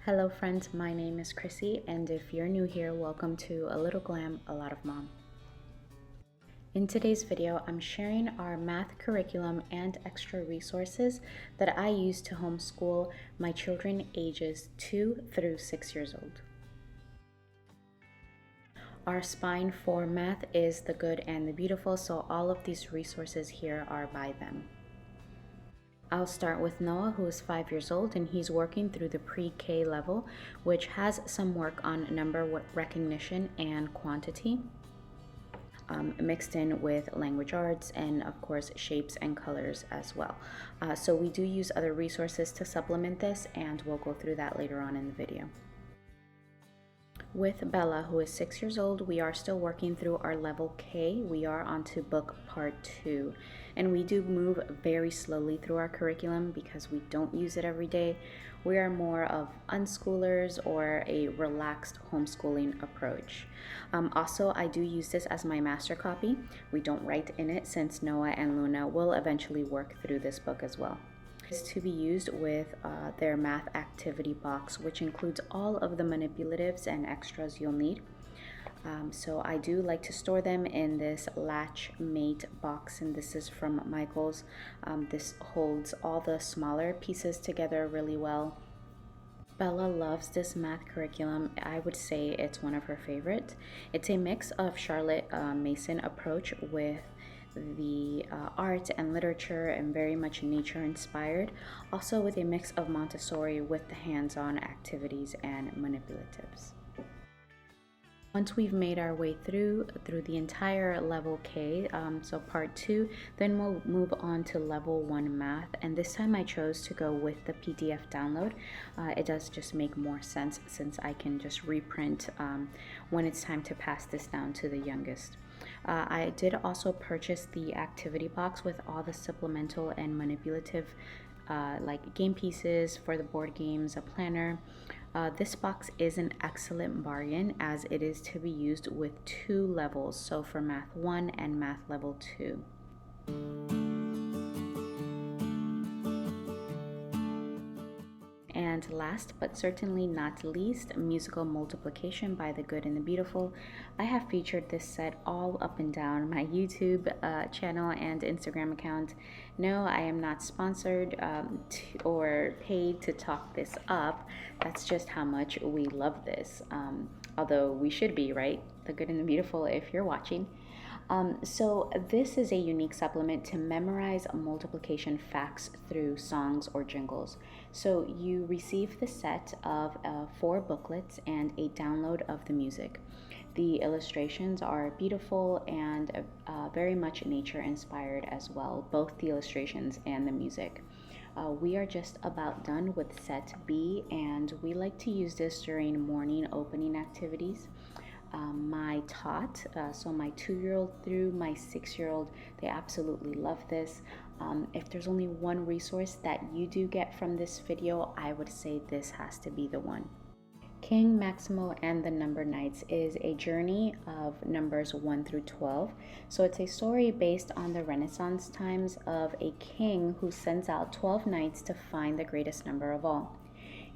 Hello friends, my name is Chrissy, and if you're new here, welcome to A Little Glam, A Lot of Mom. In today's video, I'm sharing our math curriculum and extra resources that I use to homeschool my children ages 2 through 6 years old. Our spine for math is the good and the beautiful, so all of these resources here are by them. I'll start with Noah, who is 5 years old, and he's working through the pre-K level, which has some work on number recognition and quantity, mixed in with language arts and, of course, shapes and colors as well. So we do use other resources to supplement this, and we'll go through that later on in the video. With Bella, who is 6 years old, we are still working through our level K. We are on to book part 2, and we do move very slowly through our curriculum because we don't use it every day. We are more of unschoolers or a relaxed homeschooling approach. Also, I do use this as my master copy. We don't write in it since Noah and Luna will eventually work through this book as well. Is to be used with their math activity box, which includes all of the manipulatives and extras you'll need. So I do like to store them in this Latchmate box, and this is from Michael's. This holds all the smaller pieces together really well. Bella loves this math curriculum. I would say it's one of her favorites. It's a mix of Charlotte Mason approach with the art and literature and very much nature inspired, also with a mix of Montessori with the hands-on activities and manipulatives. Once we've made our way through the entire level K, so part 2, then we'll move on to level 1 math, and this time I chose to go with the PDF download. It does just make more sense since I can just reprint when it's time to pass this down to the youngest. I did also purchase the activity box with all the supplemental and manipulative like game pieces for the board games, a planner. This box is an excellent bargain as it is to be used with 2 levels, so for Math 1 and Math Level 2. And last but certainly not least, musical multiplication by the good and the beautiful. I have featured this set all up and down my YouTube channel and Instagram account. No, I am not sponsored or paid to talk this up. That's just how much we love this. Although we should be, right? The good and the beautiful if you're watching. So this is a unique supplement to memorize multiplication facts through songs or jingles. So you receive the set of 4 booklets and a download of the music. The illustrations are beautiful and very much nature inspired as well, both the illustrations and the music. We are just about done with set B, and we like to use this during morning opening activities. My tot, so my 2-year-old through my 6-year-old, they absolutely love this. If there's only one resource that you do get from this video, I would say this has to be the one. King, Maximo, and the Number Knights is a journey of numbers 1 through 12. So it's a story based on the Renaissance times of a king who sends out 12 knights to find the greatest number of all.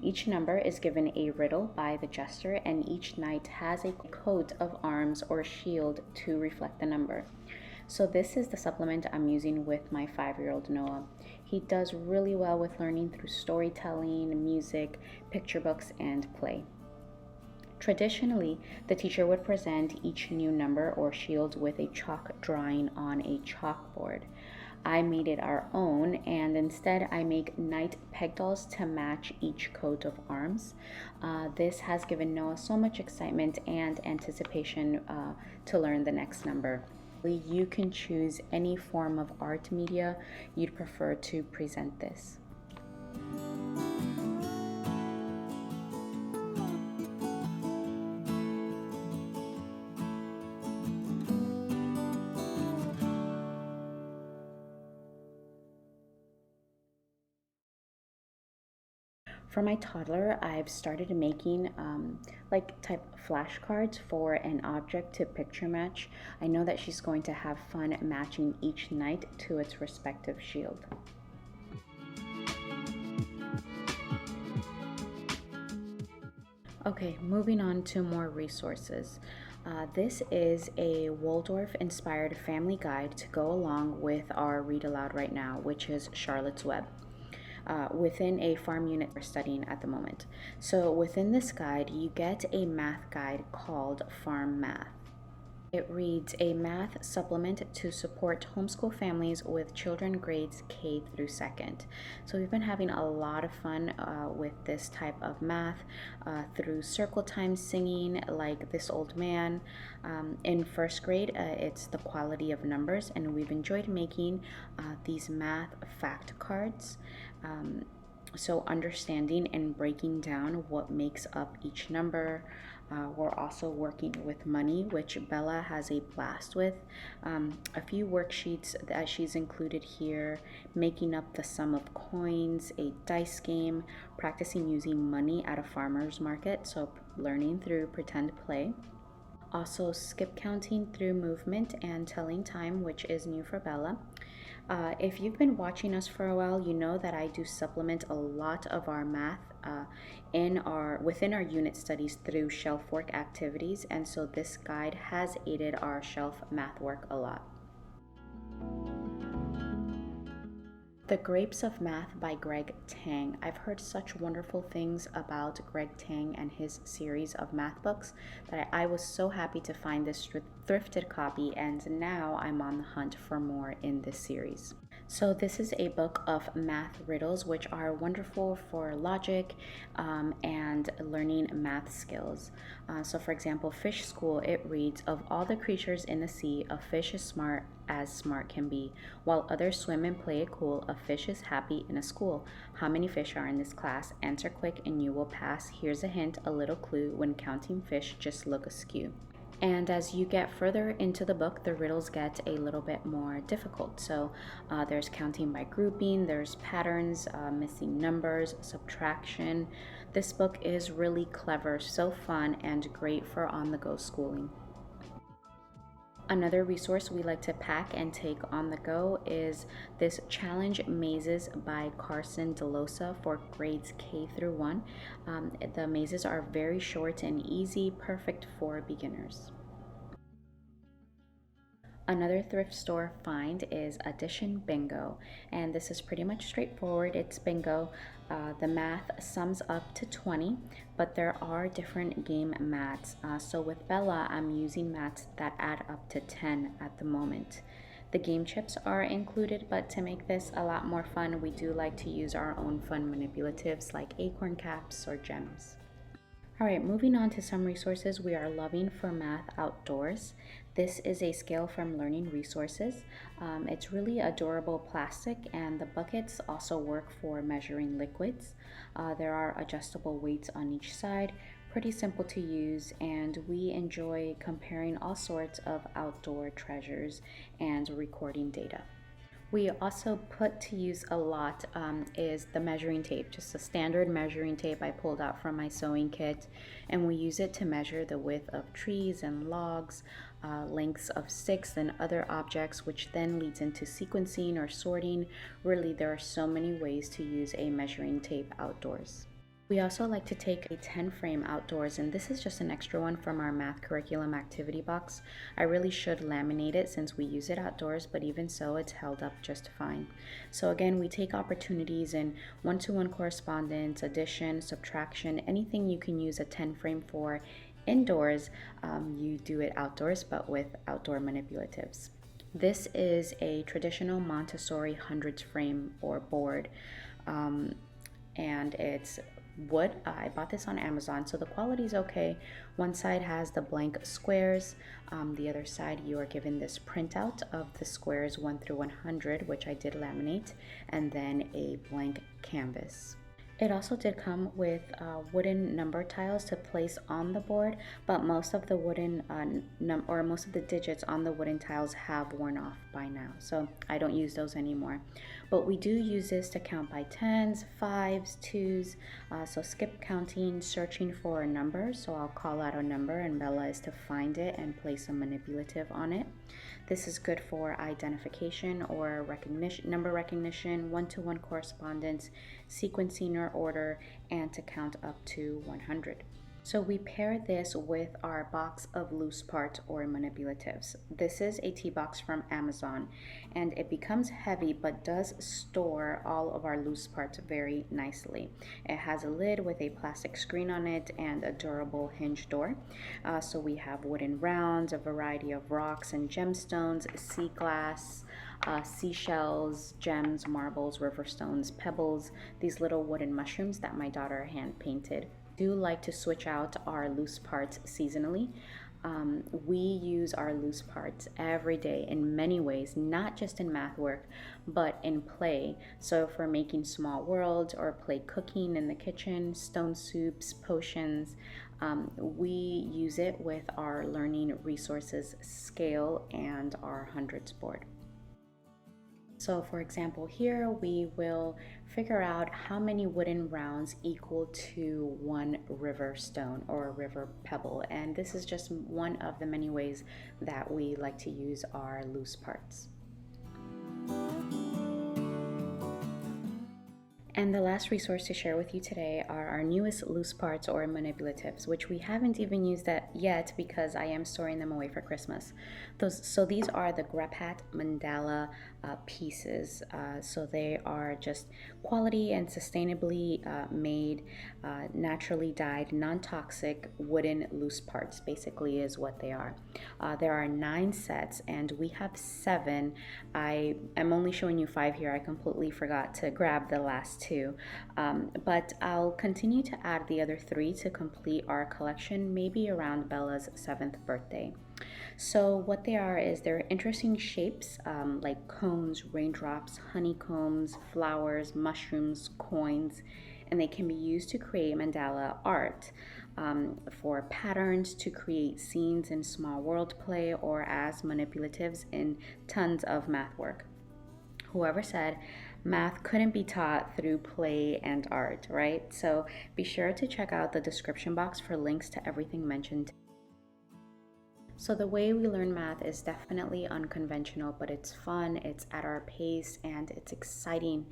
Each number is given a riddle by the jester, and each knight has a coat of arms or shield to reflect the number. So this is the supplement I'm using with my 5-year-old Noah. He does really well with learning through storytelling, music, picture books, and play. Traditionally, the teacher would present each new number or shield with a chalk drawing on a chalkboard. I made it our own, and instead I make knight peg dolls to match each coat of arms. This has given Noah so much excitement and anticipation to learn the next number. You can choose any form of art media you'd prefer to present this. For my toddler, I've started making like type flashcards for an object to picture match. I know that she's going to have fun matching each knight to its respective shield. Okay, moving on to more resources. This is a Waldorf inspired family guide to go along with our read aloud right now, which is Charlotte's Web. Within a farm unit we're studying at the moment. So, within this guide, you get a math guide called Farm Math. It reads a math supplement to support homeschool families with children grades K through second. So we've been having a lot of fun with this type of math through circle time singing, like This Old Man. In first grade, it's the quality of numbers, and we've enjoyed making these math fact cards. So understanding and breaking down what makes up each number. We're also working with money, which Bella has a blast with. A few worksheets that she's included here, making up the sum of coins, a dice game, practicing using money at a farmer's market, so learning through pretend play. Also, skip counting through movement and telling time, which is new for Bella. If you've been watching us for a while, you know that I do supplement a lot of our math within our unit studies through shelf work activities, and so this guide has aided our shelf math work a lot. The Grapes of Math by Greg Tang. I've heard such wonderful things about Greg Tang and his series of math books that I was so happy to find this thrifted copy, and now I'm on the hunt for more in this series. So this is a book of math riddles, which are wonderful for logic and learning math skills. So for example, Fish School, it reads, of all the creatures in the sea, a fish is smart as smart can be. While others swim and play it cool, a fish is happy in a school. How many fish are in this class? Answer quick and you will pass. Here's a hint, a little clue. When counting fish, just look askew. And as you get further into the book, the riddles get a little bit more difficult. So there's counting by grouping, there's patterns, missing numbers, subtraction. This book is really clever, so fun, and great for on-the-go schooling. Another resource we like to pack and take on the go is this Challenge Mazes by Carson Dellosa for grades K through 1. The mazes are very short and easy, perfect for beginners. Another thrift store find is Addition Bingo, and this is pretty much straightforward. It's bingo. The math sums up to 20, but there are different game mats. So with Bella, I'm using mats that add up to 10 at the moment. The game chips are included, but to make this a lot more fun, we do like to use our own fun manipulatives like acorn caps or gems. All right, moving on to some resources we are loving for math outdoors. This is a scale from Learning Resources. It's really a durable plastic, and the buckets also work for measuring liquids. There are adjustable weights on each side, pretty simple to use, and we enjoy comparing all sorts of outdoor treasures and recording data. We also put to use a lot is the measuring tape, just a standard measuring tape I pulled out from my sewing kit, and we use it to measure the width of trees and logs, lengths of sticks and other objects, which then leads into sequencing or sorting. Really, there are so many ways to use a measuring tape outdoors. We also like to take a 10 frame outdoors, and this is just an extra one from our math curriculum activity box. I really should laminate it since we use it outdoors, but even so, it's held up just fine. So again, we take opportunities in one-to-one correspondence, addition, subtraction, anything you can use a 10 frame for indoors, you do it outdoors, but with outdoor manipulatives. This is a traditional Montessori hundreds frame or board, and it's wood. I bought this on Amazon, so the quality is okay. One side has the blank squares, the other side you are given this printout of the squares 1 through 100, which I did laminate, and then a blank canvas. It also did come with wooden number tiles to place on the board, but most of the wooden most of the digits on the wooden tiles have worn off by now, so I don't use those anymore. But we do use this to count by tens, fives, twos, so skip counting, searching for a number. So I'll call out a number and Bella is to find it and place a manipulative on it. This is good for identification or recognition, number recognition, one-to-one correspondence, sequencing or order, and to count up to 100. So we pair this with our box of loose parts or manipulatives. This is a tea box from Amazon, and it becomes heavy but does store all of our loose parts very nicely. It has a lid with a plastic screen on it and a durable hinge door. So we have wooden rounds, a variety of rocks and gemstones, sea glass, seashells, gems, marbles, river stones, pebbles, these little wooden mushrooms that my daughter hand painted. Do like to switch out our loose parts seasonally. We use our loose parts every day in many ways, not just in math work, but in play. So if we're making small worlds or play cooking in the kitchen, stone soups, potions, we use it with our learning resources scale and our hundreds board. So for example, here we will figure out how many wooden rounds equal to one river stone or river pebble. And this is just one of the many ways that we like to use our loose parts. And the last resource to share with you today are our newest loose parts or manipulatives, which we haven't even used that yet because I am storing them away for Christmas. So these are the Grapat Mandala pieces. So they are just quality and sustainably made, naturally dyed, non-toxic wooden loose parts, basically is what they are. There are 9 sets and we have 7. I am only showing you 5 here. I completely forgot to grab the last 2, but I'll continue to add the other 3 to complete our collection, maybe around Bella's 7th birthday. So what they are is they're interesting shapes, like cones, raindrops, honeycombs, flowers, mushrooms, coins, and they can be used to create mandala art, for patterns, to create scenes in small world play, or as manipulatives in tons of math work. Whoever said math couldn't be taught through play and art, right? So be sure to check out the description box for links to everything mentioned. So the way we learn math is definitely unconventional, but it's fun, it's at our pace, and it's exciting,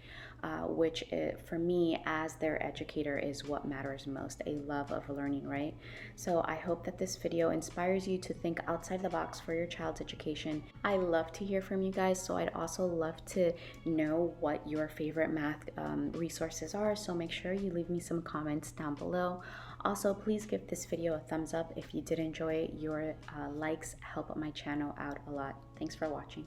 which for me as their educator is what matters most, a love of learning, right? So I hope that this video inspires you to think outside the box for your child's education. I love to hear from you guys, so I'd also love to know what your favorite math resources are, so make sure you leave me some comments down below. Also, please give this video a thumbs up if you did enjoy it. Your likes help my channel out a lot. Thanks for watching.